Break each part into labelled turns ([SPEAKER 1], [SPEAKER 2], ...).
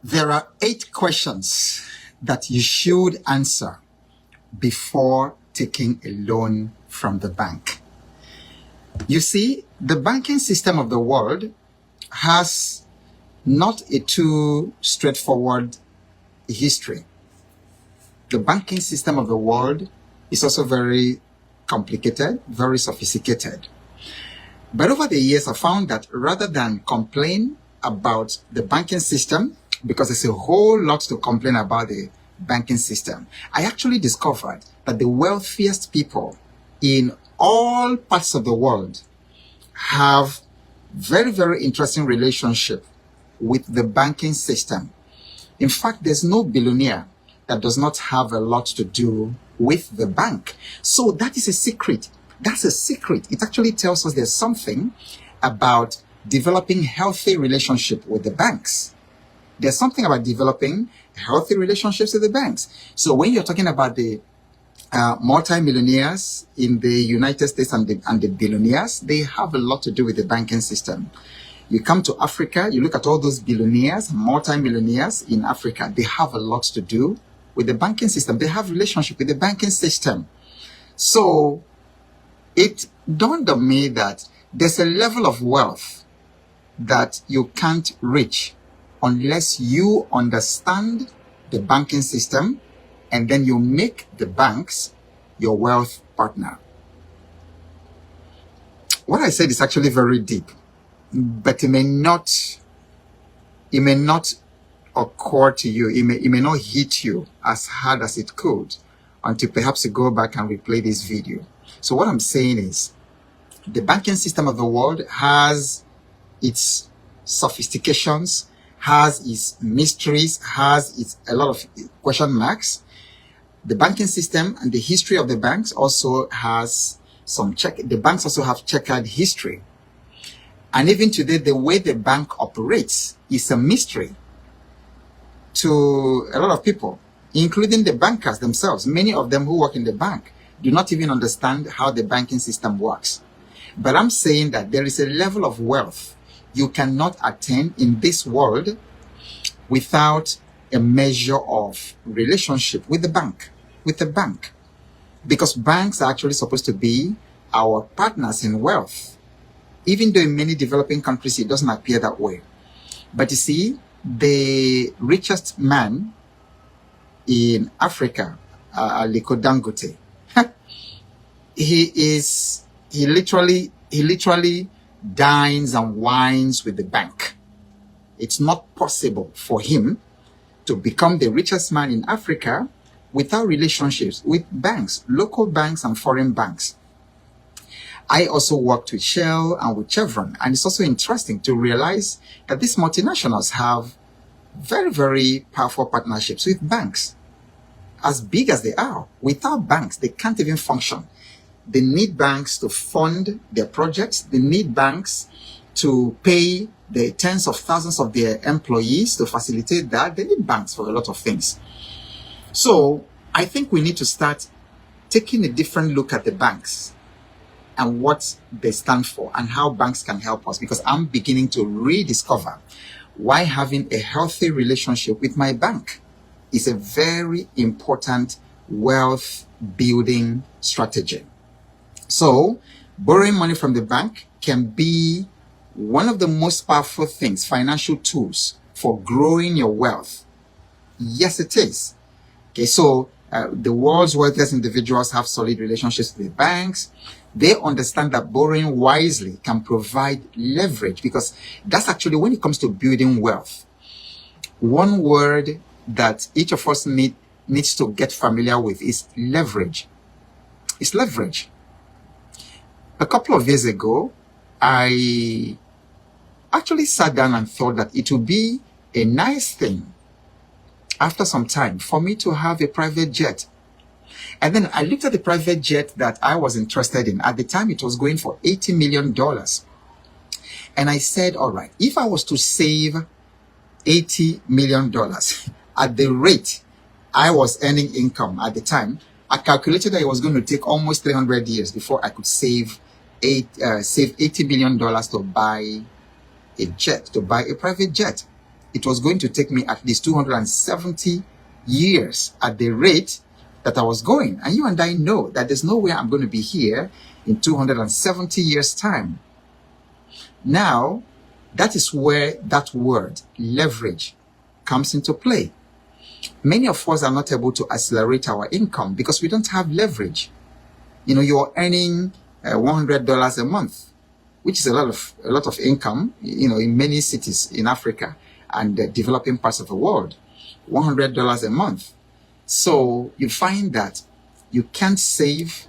[SPEAKER 1] There are 8 questions that you should answer before taking a loan from the bank. You see, the banking system of the world has not a too straightforward history. The banking system of the world is also very complicated, very sophisticated. But over the years, I found that rather than complain about the banking system, because there's a whole lot to complain about the banking system, I actually discovered that the wealthiest people in all parts of the world have very, very interesting relationship with the banking system. In fact, there's no billionaire that does not have a lot to do with the bank. So that is a secret. That's a secret. It actually tells us there's something about developing healthy relationship with the banks. There's something about developing healthy relationships with the banks. So when you're talking about the multi-millionaires in the United States and the billionaires, they have a lot to do with the banking system. You come to Africa, you look at all those billionaires, multi-millionaires in Africa, they have a lot to do with the banking system. They have relationship with the banking system. So it dawned on me that there's a level of wealth that you can't reach unless you understand the banking system and then you make the banks your wealth partner. What I said is actually very deep, but it may not occur to you. It may not hit you as hard as it could until perhaps you go back and replay this video. So what I'm saying is the banking system of the world has its sophistications, has its mysteries, has a lot of question marks. The banking system and the history of the banks also has the banks also have checkered history. And even today, the way the bank operates is a mystery to a lot of people, including the bankers themselves. Many of them who work in the bank do not even understand how the banking system works. But I'm saying that there is a level of wealth you cannot attain in this world without a measure of relationship with the bank. Because banks are actually supposed to be our partners in wealth. Even though in many developing countries, it doesn't appear that way. But you see, the richest man in Africa, Aliko Dangote, he literally dines and wines with the bank. It's not possible for him to become the richest man in Africa without relationships with banks, local banks and foreign banks. I also worked with Shell and with Chevron, and it's also interesting to realize that these multinationals have very, very powerful partnerships with banks. As big as they are, without banks, they can't even function. They need banks to fund their projects. They need banks to pay the tens of thousands of their employees to facilitate that. They need banks for a lot of things. So I think we need to start taking a different look at the banks and what they stand for and how banks can help us, because I'm beginning to rediscover why having a healthy relationship with my bank is a very important wealth building strategy. So borrowing money from the bank can be one of the most powerful things, financial tools for growing your wealth. Yes, it is. Okay, so the world's wealthiest individuals have solid relationships with banks. They understand that borrowing wisely can provide leverage, because that's actually when it comes to building wealth. One word that each of us needs to get familiar with is leverage. It's leverage. A couple of years ago, I actually sat down and thought that it would be a nice thing after some time for me to have a private jet. And then I looked at the private jet that I was interested in. At the time, it was going for $80 million. And I said, all right, if I was to save $80 million at the rate I was earning income at the time, I calculated that it was going to take almost 300 years before I could save $80 million to buy a jet, to buy a private jet. it was going to take me at least 270 years at the rate that I was going. And you and I know that there's no way I'm going to be here in 270 years' time. Now, that is where that word, leverage, comes into play. Many of us are not able to accelerate our income because we don't have leverage. You know, you're earning $100 a month, which is a lot of income, you know, in many cities in Africa and developing parts of the world. $100 a month. So you find that you can't save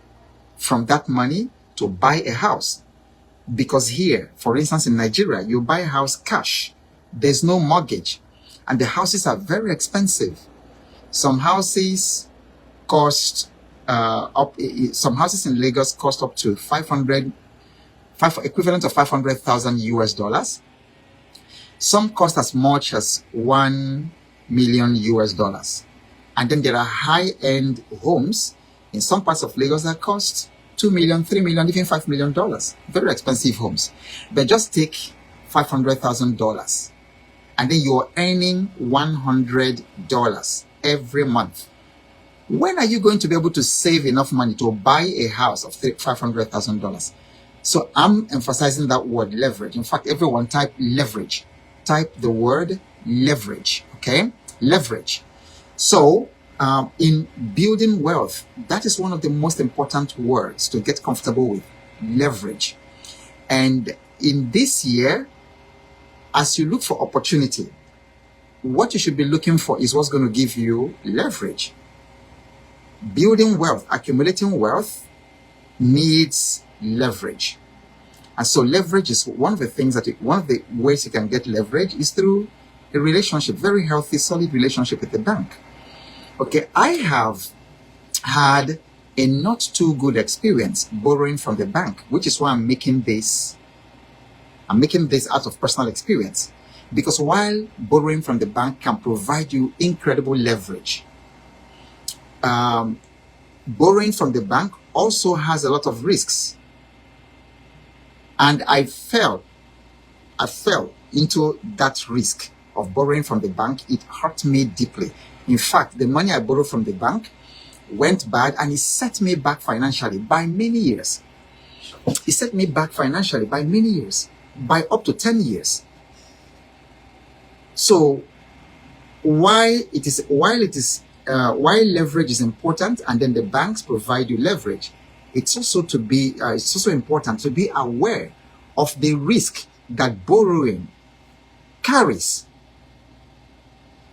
[SPEAKER 1] from that money to buy a house. Because here, for instance, in Nigeria, you buy a house cash. There's no mortgage. And the houses are very expensive. Some houses cost some houses in Lagos cost up to equivalent of 500,000 US dollars. Some cost as much as 1 million US dollars. And then there are high-end homes in some parts of Lagos that cost 2 million, 3 million, even $5 million. Very expensive homes. But just take $500,000 and then you're earning $100 every month. When are you going to be able to save enough money to buy a house of $500,000? So I'm emphasizing that word leverage. In fact, everyone type leverage. Type the word leverage, okay? Leverage. So in building wealth, that is one of the most important words to get comfortable with, leverage. And in this year, as you look for opportunity, what you should be looking for is what's going to give you leverage. Building wealth, accumulating wealth needs leverage. And so leverage is one of the things one of the ways you can get leverage is through a relationship, very healthy, solid relationship with the bank. Okay, I have had a not too good experience borrowing from the bank, which is why I'm making this out of personal experience. Because while borrowing from the bank can provide you incredible leverage, borrowing from the bank also has a lot of risks. And I fell into that risk of borrowing from the bank. It hurt me deeply. In fact, the money I borrowed from the bank went bad and it set me back financially by many years. It set me back financially by many years, by up to 10 years. So while leverage is important and then the banks provide you leverage, it's also important to be aware of the risk that borrowing carries.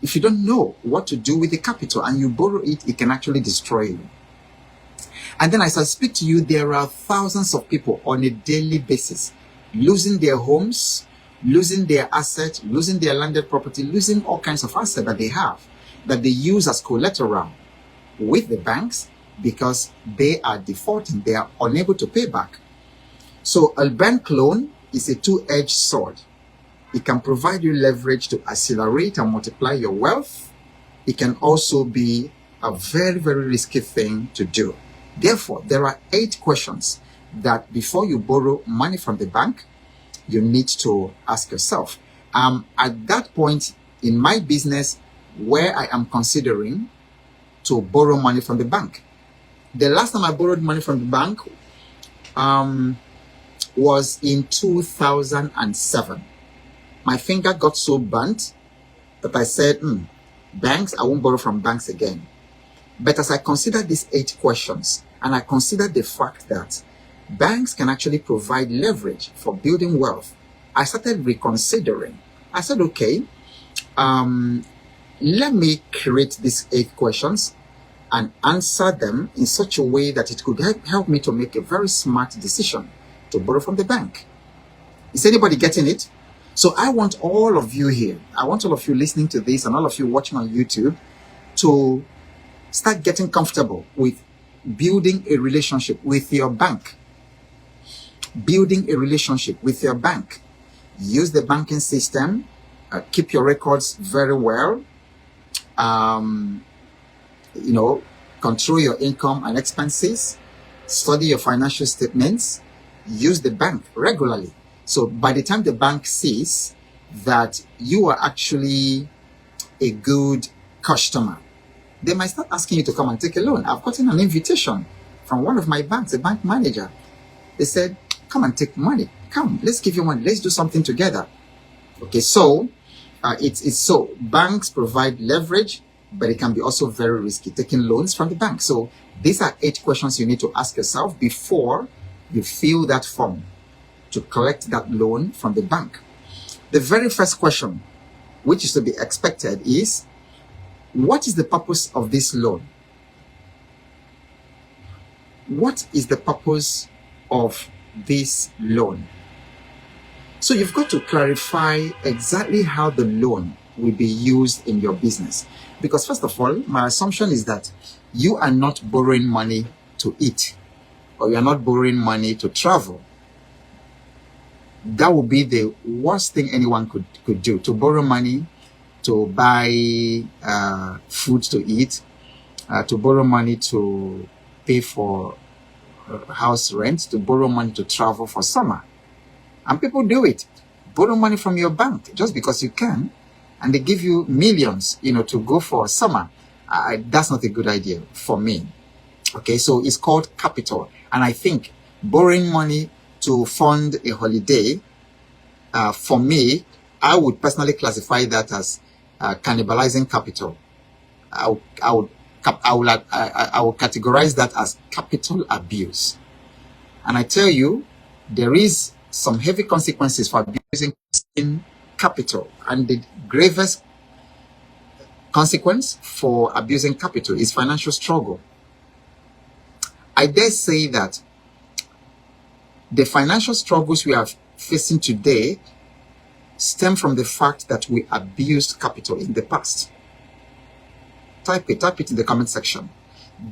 [SPEAKER 1] If you don't know what to do with the capital and you borrow it, it can actually destroy you. And then as I speak to you, there are thousands of people on a daily basis losing their homes, losing their assets, losing their landed property, losing all kinds of assets that they have, that they use as collateral with the banks because they are defaulting, they are unable to pay back. So a bank loan is a two-edged sword. It can provide you leverage to accelerate and multiply your wealth. It can also be a very, very risky thing to do. Therefore, there are 8 questions that before you borrow money from the bank, you need to ask yourself. At that point in my business where I am considering to borrow money from the bank. The last time I borrowed money from the bank was in 2007. My finger got so burnt that I said, banks, I won't borrow from banks again. But as I considered these 8 questions, and I considered the fact that banks can actually provide leverage for building wealth, I started reconsidering. I said, okay, let me create these 8 questions and answer them in such a way that it could help me to make a very smart decision to borrow from the bank. Is anybody getting it? So I want all of you here, I want all of you listening to this and all of you watching on YouTube to start getting comfortable with building a relationship with your bank. Building a relationship with your bank. Use the banking system. Keep your records very well. Control your income and expenses. Study your financial statements. Use the bank regularly. So by the time the bank sees that you are actually a good customer, they might start asking you to come and take a loan. I've gotten an invitation from one of my banks, a bank manager. They said, come and take money. Come, let's give you money. Let's do something together. Okay, so it's so banks provide leverage, but it can be also very risky taking loans from the bank. So these are 8 questions you need to ask yourself before you fill that form to collect that loan from the bank. The very first question, which is to be expected, is what is the purpose of this loan? What is the purpose of this loan? So you've got to clarify exactly how the loan will be used in your business. Because first of all, my assumption is that you are not borrowing money to eat, or you are not borrowing money to travel. That would be the worst thing anyone could do, to borrow money to buy food to eat, to borrow money to pay for house rent, to borrow money to travel for summer. And people do it. Borrow money from your bank just because you can, and they give you millions, to go for summer. That's not a good idea for me. Okay, so it's called capital. And I think borrowing money to fund a holiday, for me, I would personally classify that as cannibalizing capital. I would categorize that as capital abuse. And I tell you, there is some heavy consequences for abusing capital. And the gravest consequence for abusing capital is financial struggle. I dare say that the financial struggles we are facing today stem from the fact that we abused capital in the past. Type it in the comment section.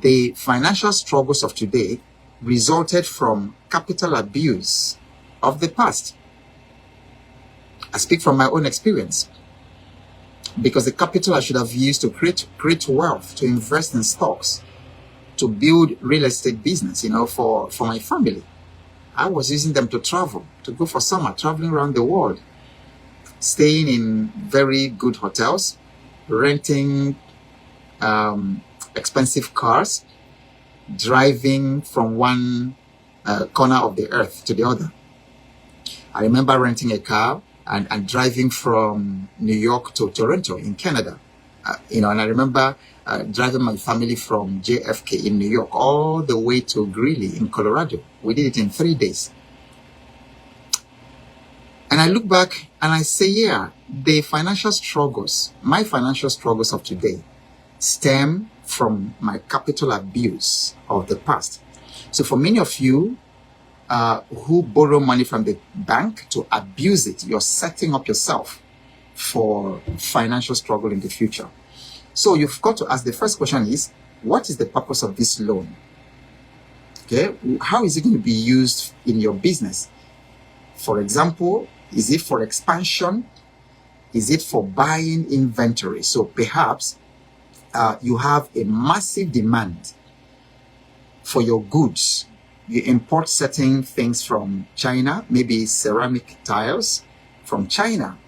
[SPEAKER 1] The financial struggles of today resulted from capital abuse of the past. I speak from my own experience, because the capital I should have used to create wealth, to invest in stocks, to build real estate business, for my family, I was using them to travel, to go for summer, traveling around the world, staying in very good hotels, renting expensive cars, driving from one corner of the earth to the other. I remember renting a car and driving from New York to Toronto in Canada. And I remember driving my family from JFK in New York all the way to Greeley in Colorado. We did it in 3 days. And I look back and I say, yeah, my financial struggles of today stem from my capital abuse of the past. So for many of you who borrow money from the bank to abuse it, you're setting up yourself for financial struggle in the future. So you've got to ask, the first question is, what is the purpose of this loan? Okay, how is it going to be used in your business? For example, is it for expansion? Is it for buying inventory? So perhaps you have a massive demand for your goods. You import certain things from China, maybe ceramic tiles from China,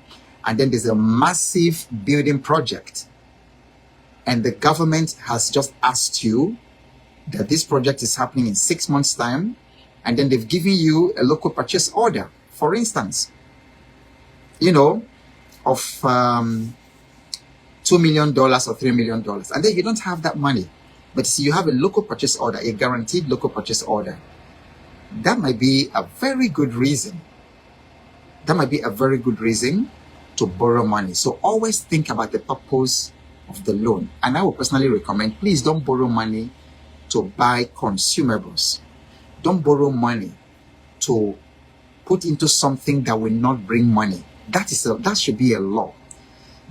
[SPEAKER 1] and then there's a massive building project, and the government has just asked you that this project is happening in 6 months' time, and then they've given you a local purchase order, for instance, of $2 million or $3 million, and then you don't have that money, but see, you have a local purchase order, a guaranteed local purchase order. That might be a very good reason. To borrow money. So always think about the purpose of the loan. And I would personally recommend, please don't borrow money to buy consumables. Don't borrow money to put into something that will not bring money. That should be a law.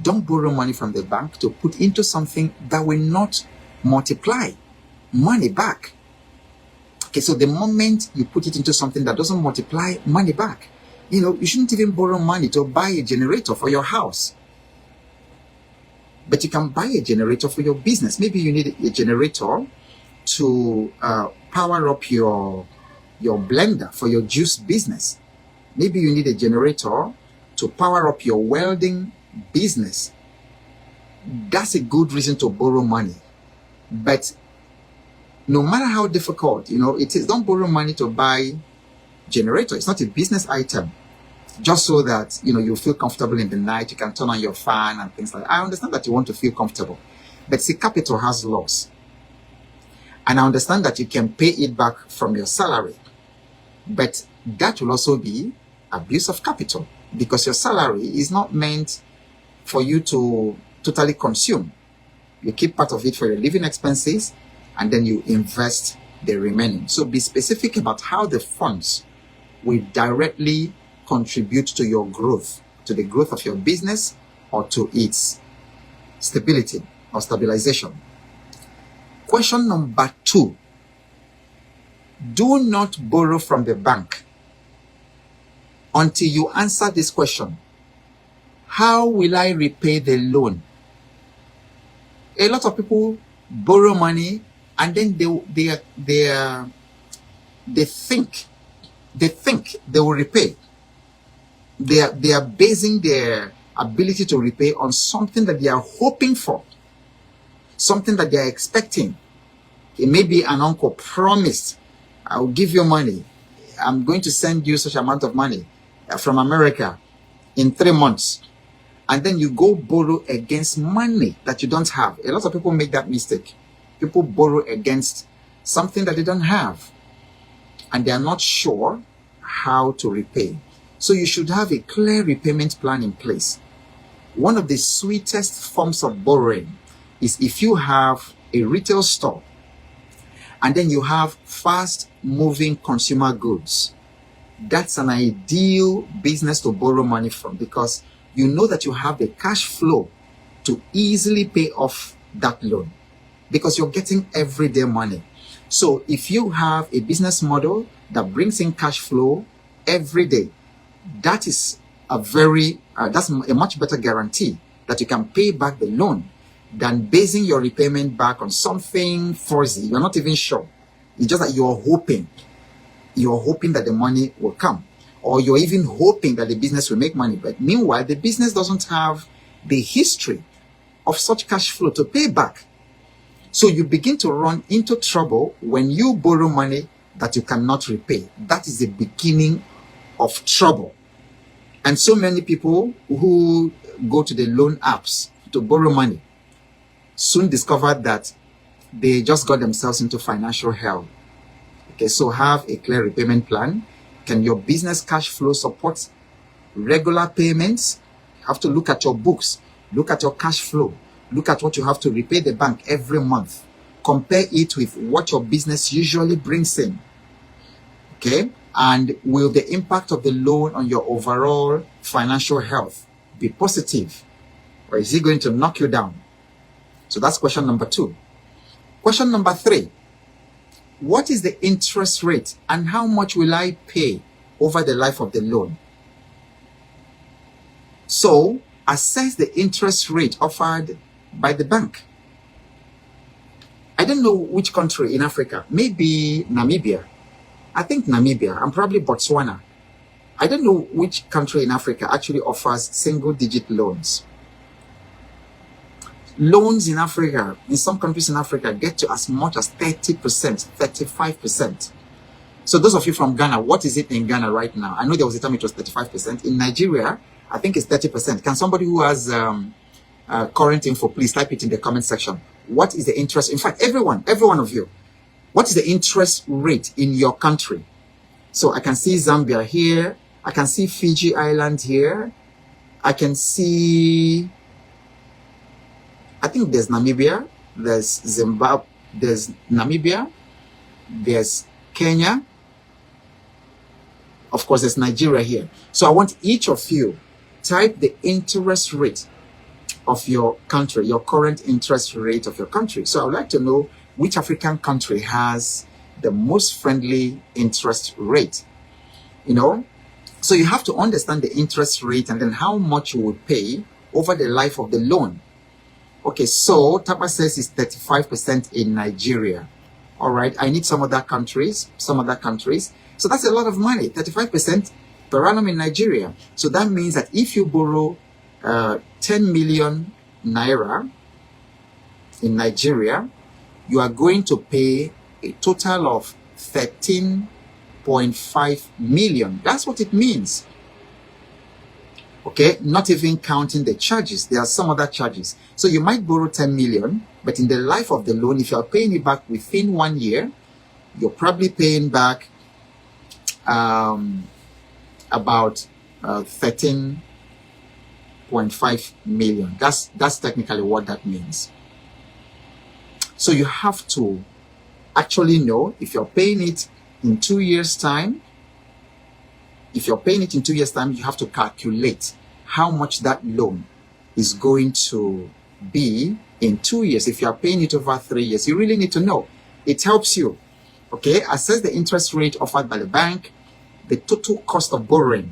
[SPEAKER 1] Don't borrow money from the bank to put into something that will not multiply money back. Okay, so the moment you put it into something that doesn't multiply money back, you shouldn't even borrow money to buy a generator for your house. But you can buy a generator for your business. Maybe you need a generator to power up your blender for your juice business. Maybe you need a generator to power up your welding business, that's a good reason to borrow money. But no matter how difficult, it is, don't borrow money to buy generator. It's not a business item. Just so that, you feel comfortable in the night, you can turn on your fan and things like that. I understand that you want to feel comfortable. But see, capital has loss. And I understand that you can pay it back from your salary. But that will also be abuse of capital, because your salary is not meant for you to totally consume. You keep part of it for your living expenses, and then you invest the remaining. So be specific about how the funds will directly contribute to your growth, to the growth of your business, or to its stability or stabilization. Question number 2. Do not borrow from the bank until you answer this question. How will I repay the loan? A lot of people borrow money and then they think they will repay. They are basing their ability to repay on something that they are hoping for, something that they are expecting. It may be an uncle promised, I will give you money. I'm going to send you such amount of money from America in 3 months. And then you go borrow against money that you don't have. A lot of people make that mistake. People borrow against something that they don't have, and they are not sure how to repay. So you should have a clear repayment plan in place. One of the sweetest forms of borrowing is if you have a retail store and then you have fast-moving consumer goods. That's an ideal business to borrow money from, because you know that you have the cash flow to easily pay off that loan, because you're getting everyday money. So if you have a business model that brings in cash flow every day, that is that's a much better guarantee that you can pay back the loan than basing your repayment back on something fuzzy. You're not even sure. It's just that you're hoping that the money will come, or you're even hoping that the business will make money. But meanwhile, the business doesn't have the history of such cash flow to pay back. So you begin to run into trouble when you borrow money that you cannot repay. That is the beginning of trouble. And so many people who go to the loan apps to borrow money soon discovered that they just got themselves into financial hell. Okay, so have a clear repayment plan. Can your business cash flow support regular payments? You have to look at your books, look at your cash flow, look at what you have to repay the bank every month. Compare it with what your business usually brings in. Okay? And will the impact of the loan on your overall financial health be positive, or is it going to knock you down? So that's question number 2. Question number 3. What is the interest rate and how much will I pay over the life of the loan? So assess the interest rate offered by the bank. I don't know which country in Africa, maybe Namibia. I think Namibia, and probably Botswana. I don't know which country in Africa actually offers single-digit loans. Loans in Africa, in some countries in Africa, get to as much as 30%, 35%. So those of you from Ghana, what is it in Ghana right now? I know there was a time it was 35%. In Nigeria, I think it's 30%. Can somebody who has current info, please type it in the comment section. What is the interest? In fact, every one of you, what is the interest rate in your country? So I can see Zambia here. I can see Fiji Island here. I can see, I think there's Namibia, there's Zimbabwe, there's Namibia, there's Kenya. Of course, there's Nigeria here. So I want each of you type the interest rate of your country, your current interest rate of your country. So I would like to know which African country has the most friendly interest rate. So you have to understand the interest rate and then how much you would pay over the life of the loan. Okay, so Tapa says it's 35% in Nigeria. All right, I need some other countries. So that's a lot of money. 35% per annum in Nigeria. So that means that if you borrow 10 million naira in Nigeria, you are going to pay a total of 13.5 million. That's what it means. Okay, not even counting the charges. There are some other charges. So you might borrow 10 million, but in the life of the loan, if you are paying it back within 1 year, you're probably paying back about 13.5 million. That's technically what that means. So you have to actually know if you're paying it in 2 years' time. If you're paying it in 2 years' time, you have to calculate how much that loan is going to be in 2 years. If you are paying it over 3 years, you really need to know. It helps you. Okay, assess the interest rate offered by the bank, the total cost of borrowing.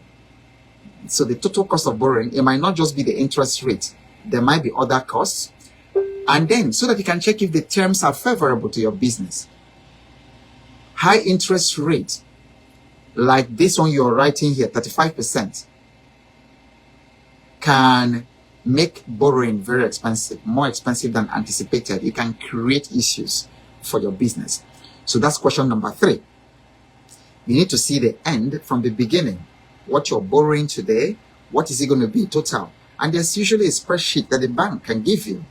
[SPEAKER 1] So the total cost of borrowing, it might not just be the interest rate. There might be other costs. And then, so that you can check if the terms are favorable to your business. High interest rate, like this one you're writing here, 35%, can make borrowing very expensive, more expensive than anticipated. It can create issues for your business. So that's question number 3. You need to see the end from the beginning. What you're borrowing today, what is it going to be total? And there's usually a spreadsheet that the bank can give you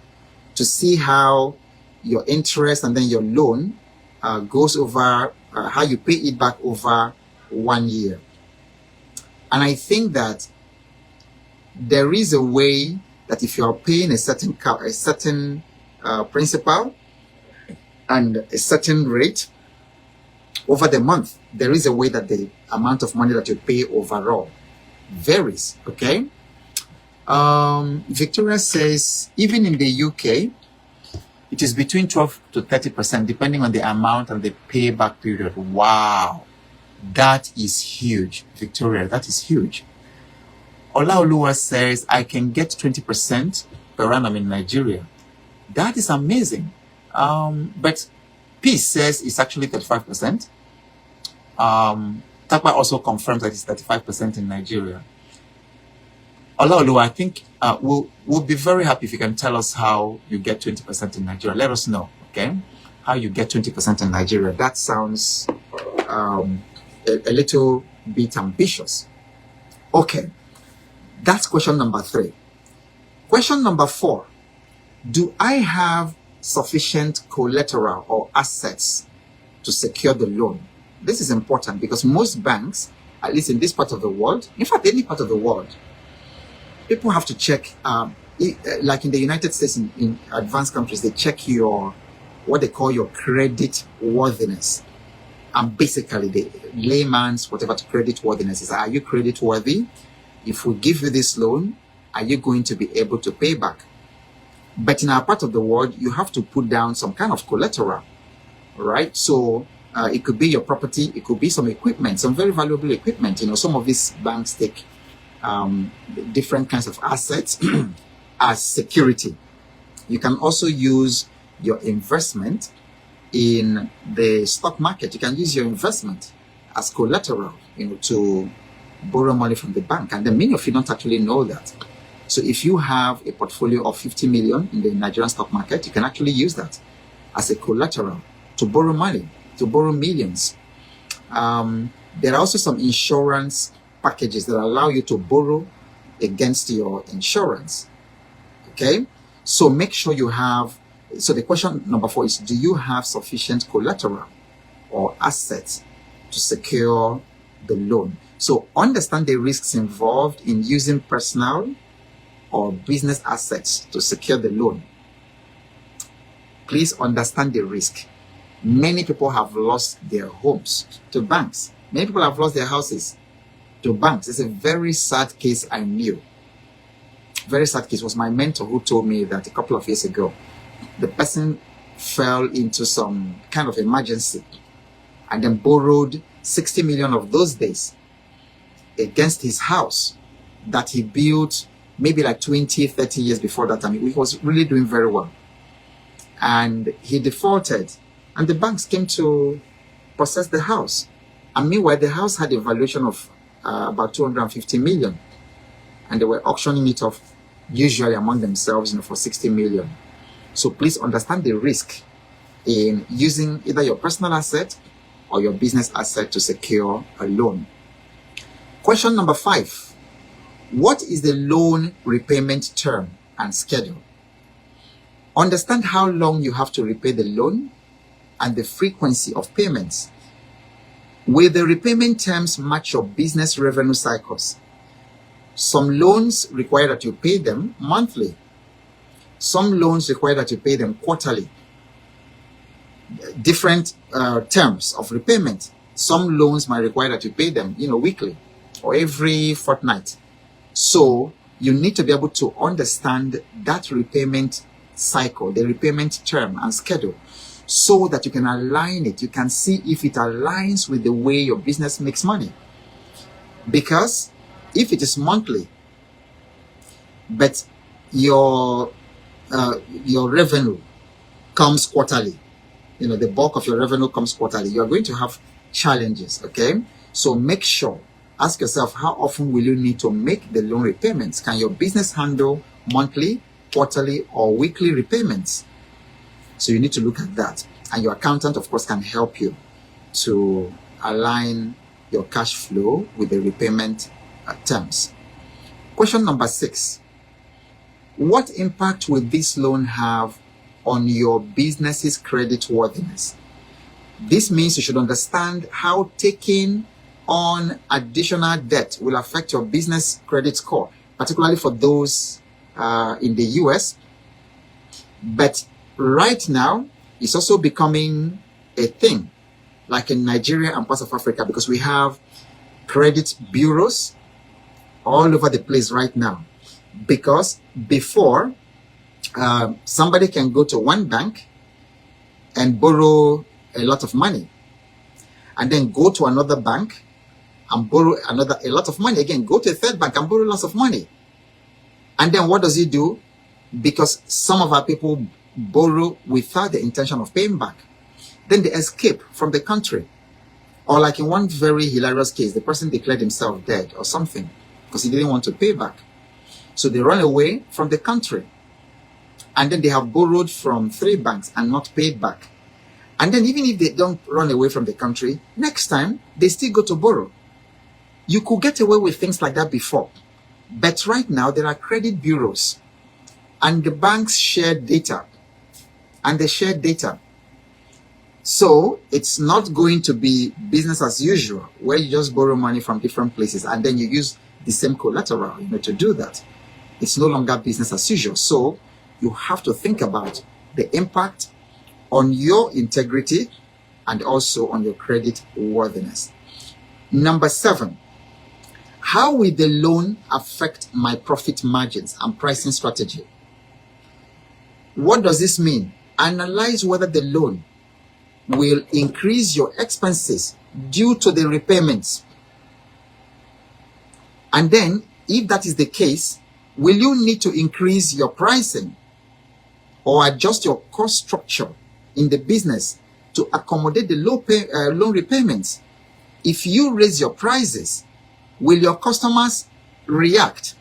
[SPEAKER 1] to see how your interest and then your loan goes over, how you pay it back over 1 year. And I think that there is a way that if you are paying a certain principal and a certain rate over the month, there is a way that the amount of money that you pay overall varies. Okay. Victoria says, even in the UK, it is between 12 to 30%, depending on the amount and the payback period. Wow. That is huge. Victoria, that is huge. Olaoluwa says, I can get 20% per annum in Nigeria. That is amazing. But Peace says it's actually 35%. Takwa also confirms that it's 35% in Nigeria. Olaoluwa, I think we'll be very happy if you can tell us how you get 20% in Nigeria. Let us know, okay? How you get 20% in Nigeria. That sounds a little bit ambitious. Okay, that's question number 3. Question number 4. Do I have sufficient collateral or assets to secure the loan? This is important because most banks, at least in this part of the world, in fact, any part of the world, people have to check, like in the United States, in advanced countries, they check what they call your credit worthiness. And basically, the layman's whatever to credit worthiness is, are you credit worthy? If we give you this loan, are you going to be able to pay back? But in our part of the world, you have to put down some kind of collateral, right? So it could be your property, it could be some equipment, some very valuable equipment. You know, some of these banks take different kinds of assets as security. You can also use your investment in the stock market. You can use your investment as collateral, you know, to borrow money from the bank. And then many of you don't actually know that. So if you have a portfolio of 50 million in the Nigerian stock market, you can actually use that as a collateral to borrow money, to borrow millions. There are also some insurance packages that allow you to borrow against your insurance. Okay, so make sure you have. So the question number 4 is, do you have sufficient collateral or assets to secure the loan? So understand the risks involved in using personal or business assets to secure the loan. Please understand the risk. Many people have lost their homes to banks. Many people have lost their houses to banks. It's a very sad case I knew. Very sad case. It was my mentor who told me that a couple of years ago. The person fell into some kind of emergency and then borrowed 60 million of those days against his house that he built maybe like 20, 30 years before that time. He was really doing very well. And he defaulted. And the banks came to possess the house. And meanwhile, the house had a valuation of about 250 million, and they were auctioning it off usually among themselves, for 60 million. So please understand the risk in using either your personal asset or your business asset to secure a loan. Question number 5. What is the loan repayment term and schedule? Understand how long you have to repay the loan and the frequency of payments. Will the repayment terms match your business revenue cycles? Some loans require that you pay them monthly. Some loans require that you pay them quarterly. Different terms of repayment. Some loans might require that you pay them, weekly or every fortnight. So you need to be able to understand that repayment cycle, the repayment term and schedule, so that you can align it. You can see if it aligns with the way your business makes money. Because if it is monthly, but your revenue comes quarterly, the bulk of your revenue comes quarterly, you are going to have challenges, okay? So make sure, ask yourself, how often will you need to make the loan repayments? Can your business handle monthly, quarterly, or weekly repayments? So you need to look at that. And your accountant, of course, can help you to align your cash flow with the repayment terms. Question number 6. What impact will this loan have on your business's creditworthiness? This means you should understand how taking on additional debt will affect your business credit score, particularly for those in the US. But right now, it's also becoming a thing, like in Nigeria and parts of Africa, because we have credit bureaus all over the place right now. Because before, somebody can go to one bank and borrow a lot of money, and then go to another bank and borrow a lot of money again, go to a third bank and borrow lots of money. And then what does he do? Because some of our people borrow without the intention of paying back, then they escape from the country. Or like in one very hilarious case, the person declared himself dead or something because he didn't want to pay back. So they run away from the country. And then they have borrowed from 3 banks and not paid back. And then even if they don't run away from the country, next time they still go to borrow. You could get away with things like that before. But right now there are credit bureaus and the banks share data. And they share data. So it's not going to be business as usual, where you just borrow money from different places and then you use the same collateral, to do that. It's no longer business as usual. So you have to think about the impact on your integrity and also on your credit worthiness. Number 7, how will the loan affect my profit margins and pricing strategy? What does this mean? Analyze whether the loan will increase your expenses due to the repayments. And then, if that is the case, will you need to increase your pricing or adjust your cost structure in the business to accommodate the loan repayments? If you raise your prices, will your customers react?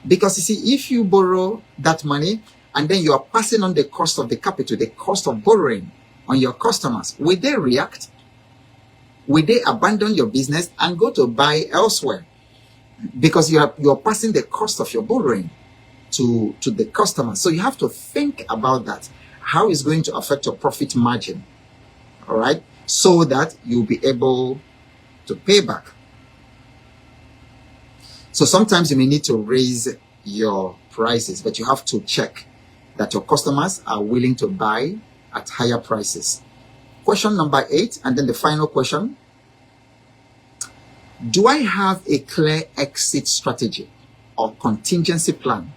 [SPEAKER 1] Because you see, if you borrow that money and then you are passing on the cost of the capital, the cost of borrowing on your customers, will they react? Will they abandon your business and go to buy elsewhere? Because you are passing the cost of your borrowing to the customer. So you have to think about that. How it's going to affect your profit margin. All right. So that you'll be able to pay back. So sometimes you may need to raise your prices, but you have to check that your customers are willing to buy at higher prices. Question number 8, and then the final question. Do I have a clear exit strategy or contingency plan?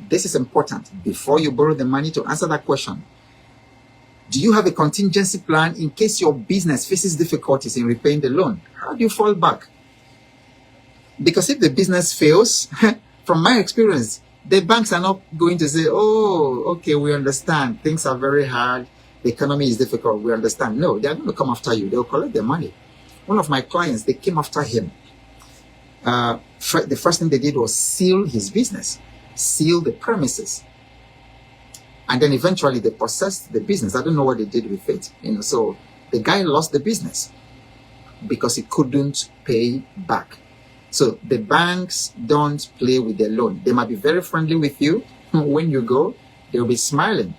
[SPEAKER 1] This is important before you borrow the money. To answer that question, do you have a contingency plan in case your business faces difficulties in repaying the loan? How do you fall back? Because if the business fails, from my experience, the banks are not going to say, oh, okay, we understand. Things are very hard. The economy is difficult. We understand. No, they are going to come after you. They'll collect their money. One of my clients, they came after him. The first thing they did was seal his business, seal the premises. And then eventually they possessed the business. I don't know what they did with it. So the guy lost the business because he couldn't pay back. So the banks don't play with their loan. They might be very friendly with you. When you go, they'll be smiling.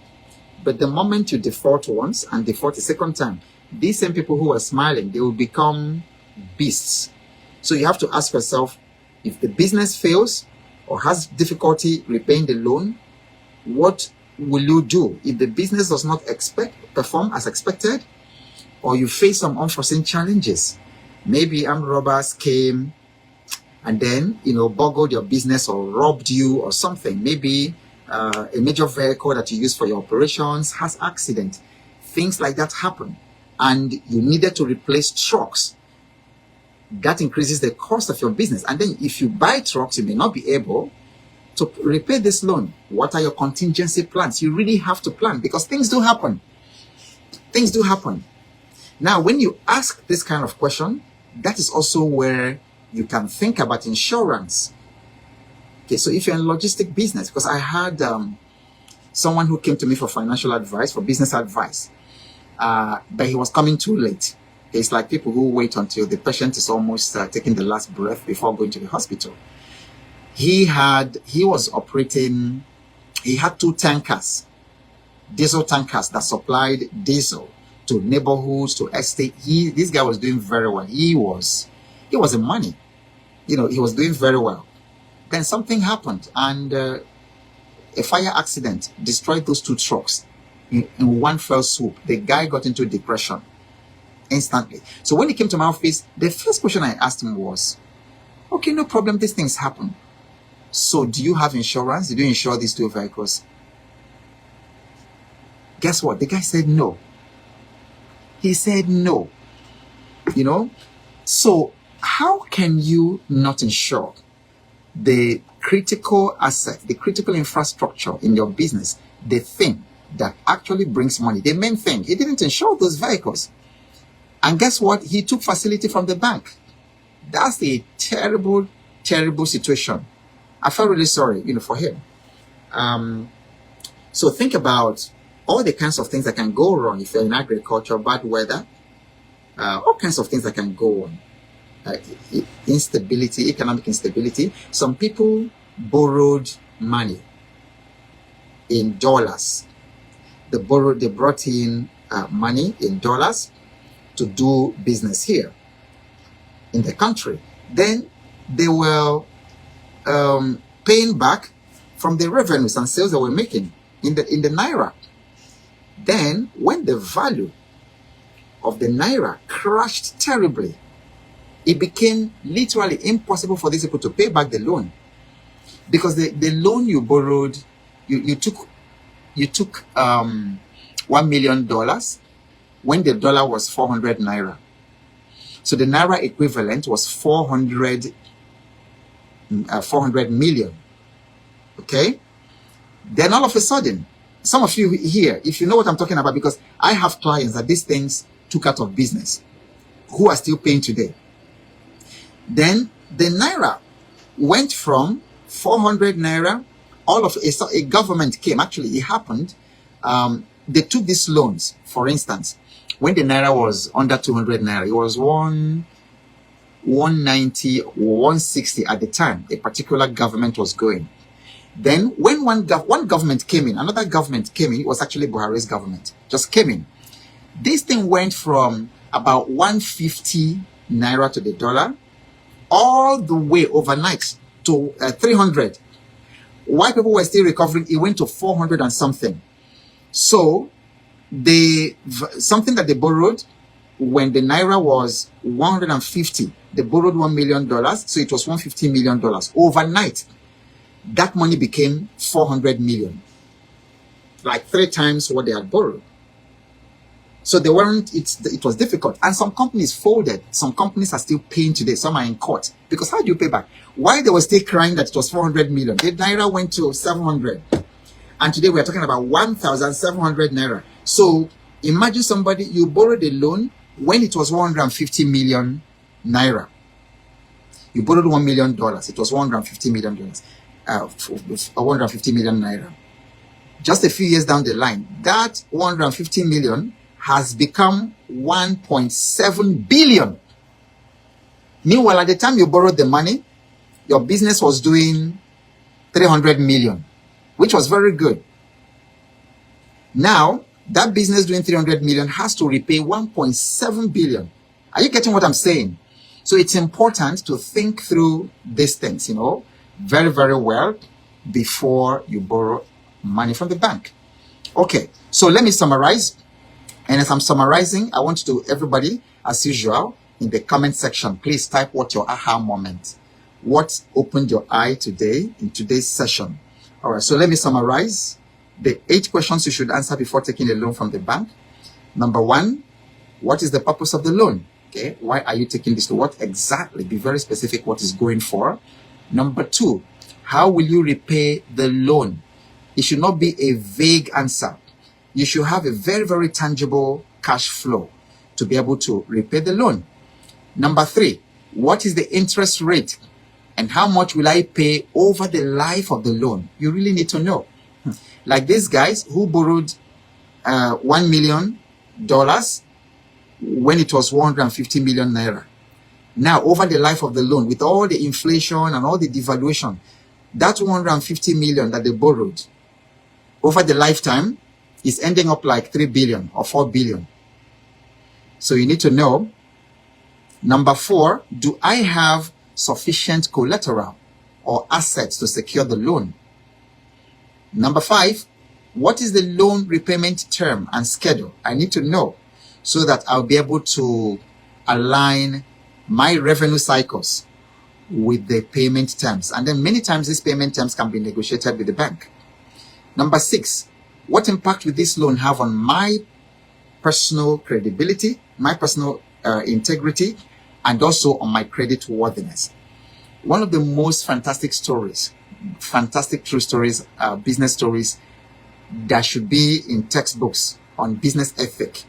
[SPEAKER 1] But the moment you default once and default a second time, these same people who are smiling, they will become beasts. So you have to ask yourself, if the business fails or has difficulty repaying the loan, what will you do? If the business does not perform as expected, or you face some unforeseen challenges, maybe armed robbers came and then, boggled your business or robbed you or something. Maybe a major vehicle that you use for your operations has accident. Things like that happen. And you needed to replace trucks. That increases the cost of your business. And then if you buy trucks, you may not be able to repay this loan. What are your contingency plans? You really have to plan, because things do happen. Things do happen. Now, when you ask this kind of question, that is also where you can think about insurance. Okay, so if you're in logistic business, because I had someone who came to me for financial advice, for business advice, but he was coming too late. It's like people who wait until the patient is almost taking the last breath before going to the hospital. He had 2 tankers, diesel tankers that supplied diesel to neighborhoods, to estate. This guy was doing very well. He was in money. He was doing very well. Then something happened, and a fire accident destroyed those 2 trucks in one fell swoop. The guy got into depression instantly. So when he came to my office, the first question I asked him was, okay, no problem, these things happen. So do you have insurance? Did you insure these 2 vehicles? Guess what? The guy said no. He said no. So how can you not insure the critical asset, the critical infrastructure in your business, the thing that actually brings money, the main thing? He didn't insure those vehicles. And guess what? He took facility from the bank. That's a terrible, terrible situation. I felt really sorry, for him. So think about all the kinds of things that can go wrong if you're in agriculture, bad weather, all kinds of things that can go on. Instability, economic instability. Some people borrowed money in dollars. They brought in money in dollars to do business here in the country. Then they were paying back from the revenues and sales they were making in the naira. Then when the value of the naira crashed terribly, it became literally impossible for these people to pay back the loan, because the loan you borrowed, you took $1 million when the dollar was 400 naira. So the naira equivalent was 400 million. Okay? Then all of a sudden, some of you here, if you know what I'm talking about, because I have clients that these things took out of business who are still paying today. Then the naira went from 400 naira, a government came. Actually, it happened. They took these loans, for instance, when the naira was under 200 naira, it was 190 or 160 at the time a particular government was going. Then when one government came in, another government came in. It was actually Buhari's government, just came in. This thing went from about 150 naira to the dollar all the way overnight to 300. While people were still recovering, it went to 400 and something. So something that they borrowed when the naira was 150, they borrowed $1 million, so it was $150 million. Overnight, that money became 400 million, like 3 times what they had borrowed. So they weren't, it was difficult. And some companies folded. Some companies are still paying today. Some are in court. Because how do you pay back? Why they were still crying that it was 400 million? The naira went to 700. And today we are talking about 1,700 naira. So imagine somebody, you borrowed a loan when it was 150 million naira. You borrowed $1 million. It was $150 million, 150 million naira. Just a few years down the line, that 150 million has become 1.7 billion. Meanwhile, at the time you borrowed the money, your business was doing 300 million, which was very good. Now, that business doing 300 million has to repay 1.7 billion. Are you getting what I'm saying? So it's important to think through these things, very, very well before you borrow money from the bank. Okay, so let me summarize. And as I'm summarizing, I want everybody, as usual, in the comment section, please type what your aha moment, what opened your eye today in today's session. All right, so let me summarize the 8 questions you should answer before taking a loan from the bank. Number 1, what is the purpose of the loan? Okay, why are you taking this? What exactly? Be very specific what is going for. Number 2, how will you repay the loan? It should not be a vague answer. You should have a very, very tangible cash flow to be able to repay the loan. Number 3, what is the interest rate and how much will I pay over the life of the loan? You really need to know. Like these guys who borrowed $1 million when it was 150 million naira. Now, over the life of the loan, with all the inflation and all the devaluation, that 150 million that they borrowed over the lifetime is ending up like 3 billion or 4 billion. So you need to know. Number 4, do I have sufficient collateral or assets to secure the loan? Number 5, what is the loan repayment term and schedule? I need to know so that I'll be able to align my revenue cycles with the payment terms. And then many times these payment terms can be negotiated with the bank. Number 6, what impact will this loan have on my personal credibility, my personal integrity, and also on my credit worthiness? One of the most fantastic stories, fantastic true stories, business stories that should be in textbooks on business ethic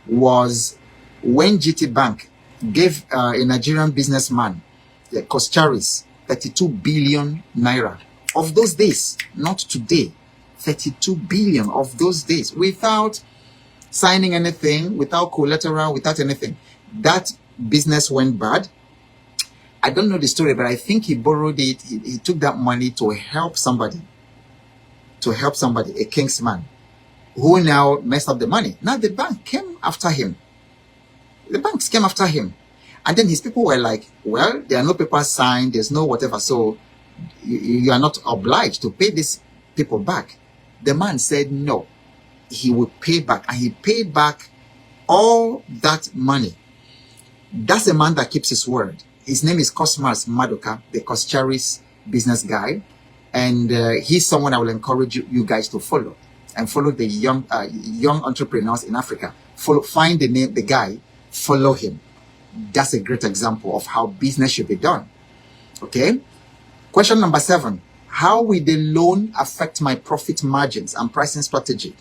[SPEAKER 1] was when GT Bank gave a Nigerian businessman, Koscharis, 32 billion naira of those days, not today. 32 billion of those days without signing anything, without collateral, without anything. That business went bad. I don't know the story, but I think he borrowed it. He took that money to help somebody, a kingsman, who now messed up the money. Now the bank came after him. The banks came after him. And then his people were like, well, there are no papers signed, there's no whatever, so you are not obliged to pay these people back. The man said no, he would pay back, and he paid back all that money. That's a man that keeps his word. His name is Cosmas Madoka, the Koscharis business guy, and he's someone I will encourage you guys to follow, and follow the young entrepreneurs in Africa. Find the guy, follow him. That's a great example of how business should be done. Okay. Question number 7. How will the loan affect my profit margins and pricing strategy?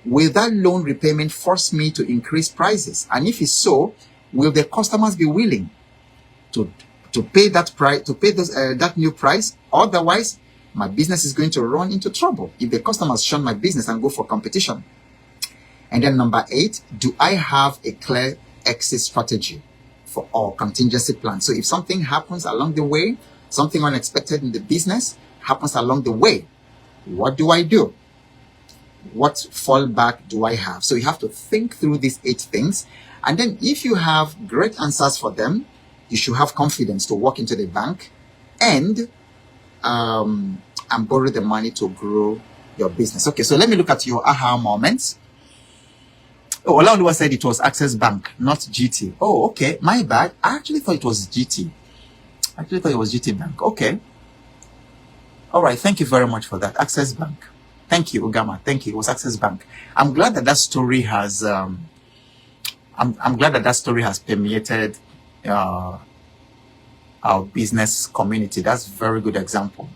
[SPEAKER 1] Will that loan repayment force me to increase prices? And if it's so, will the customers be willing to pay that price, to pay that new price? Otherwise, my business is going to run into trouble if the customers shun my business and go for competition. And then number 8, do I have a clear exit strategy for our contingency plan? So if something happens along the way, something unexpected in the business happens along the way, what do I do? What fallback do I have? So you have to think through these 8 things. And then if you have great answers for them, you should have confidence to walk into the bank and borrow the money to grow your business. Okay, so let me look at your aha moments. Oh, Olaoluwa said it was Access Bank, not GT. Oh, okay, my bad. I actually thought it was GT. GT Bank. Okay. All right, thank you very much for that. Access Bank. Thank you, Ugama. Thank you. It was Access Bank. I'm glad that story has I'm glad that story has permeated our business community. That's a very good example.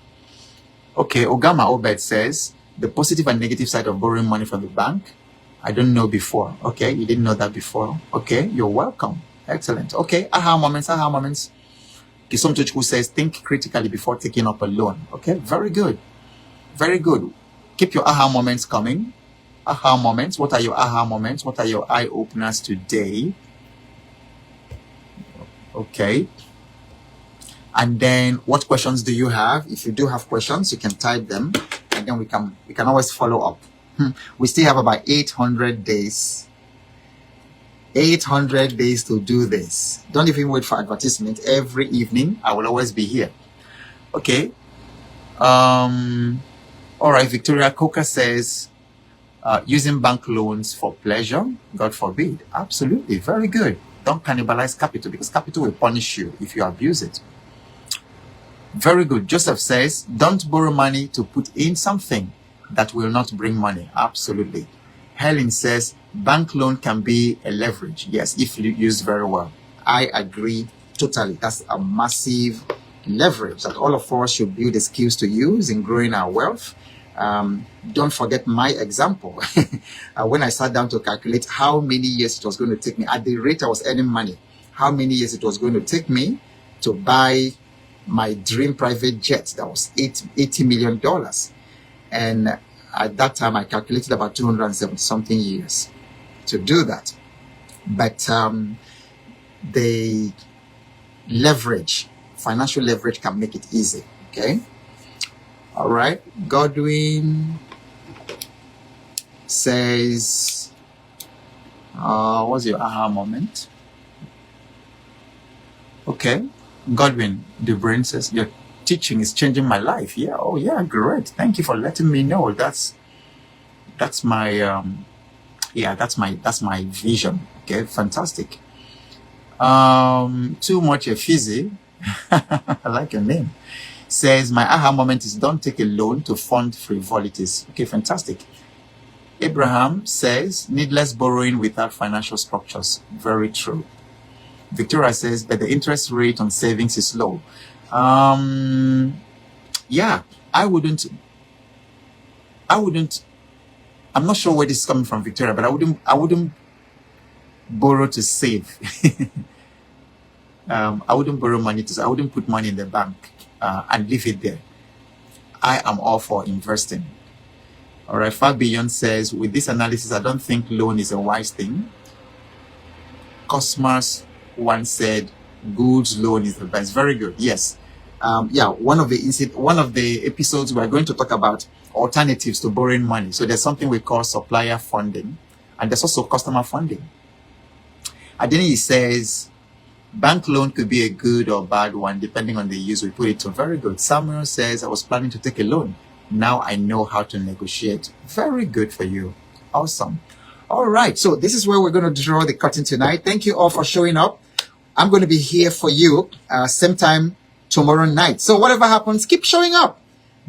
[SPEAKER 1] Okay, Ogama Obed says the positive and negative side of borrowing money from the bank. I don't know before. Okay, you didn't know that before. Okay, you're welcome. Excellent. Okay, aha moments. Kisomtochku says, think critically before taking up a loan. Okay, very good. Very good. Keep your aha moments coming. Aha moments. What are your aha moments? What are your eye openers today? Okay. And then what questions do you have? If you do have questions, you can type them, and then we can always follow up. We still have about 800 days. 800 days to do this. Don't even wait for advertisement. Every evening, I will always be here. Okay. All right. Victoria Coca says, using bank loans for pleasure, God forbid. Absolutely. Very good. Don't cannibalize capital, because capital will punish you if you abuse it. Very good. Joseph says, don't borrow money to put in something that will not bring money. Absolutely. Helen says, bank loan can be a leverage. Yes, if used very well. I agree totally. That's a massive leverage that all of us should build the skills to use in growing our wealth. Don't forget my example. When I sat down to calculate how many years it was going to take me, at the rate I was earning money, how many years it was going to take me to buy my dream private jet that was $80 million. And at that time, I calculated about 270 something years to do that. But the leverage, financial leverage, can make it easy. Okay. All right. Godwin says, what's your aha moment? Okay. Godwin, the brain says, your teaching is changing my life. Yeah. Oh yeah. Great. Thank you for letting me know. That's my, that's my vision. Okay. Fantastic. Too much a fizzy. I like your name. Says, my aha moment is don't take a loan to fund frivolities. Okay. Fantastic. Abraham says, needless borrowing without financial structures. Very true. Victoria says, but the interest rate on savings is low. Yeah, I wouldn't, I'm not sure where this is coming from, Victoria, but I wouldn't borrow to save. I wouldn't borrow money I wouldn't put money in the bank and leave it there. I am all for investing. All right, Fabian says, with this analysis, I don't think loan is a wise thing. Cosmos once said, goods loan is the best. Very good. Yes. One of the episodes we're going to talk about alternatives to borrowing money. So there's something we call supplier funding, and there's also customer funding. And then he says, bank loan could be a good or bad one depending on the use we put it to. Very good. Samuel says, I was planning to take a loan. Now I know how to negotiate. Very good for you. Awesome. All right. So this is where we're going to draw the curtain tonight. Thank you all for showing up. I'm going to be here for you same time tomorrow night. So whatever happens, keep showing up,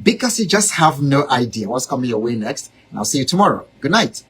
[SPEAKER 1] because you just have no idea what's coming your way next. And I'll see you tomorrow. Good night.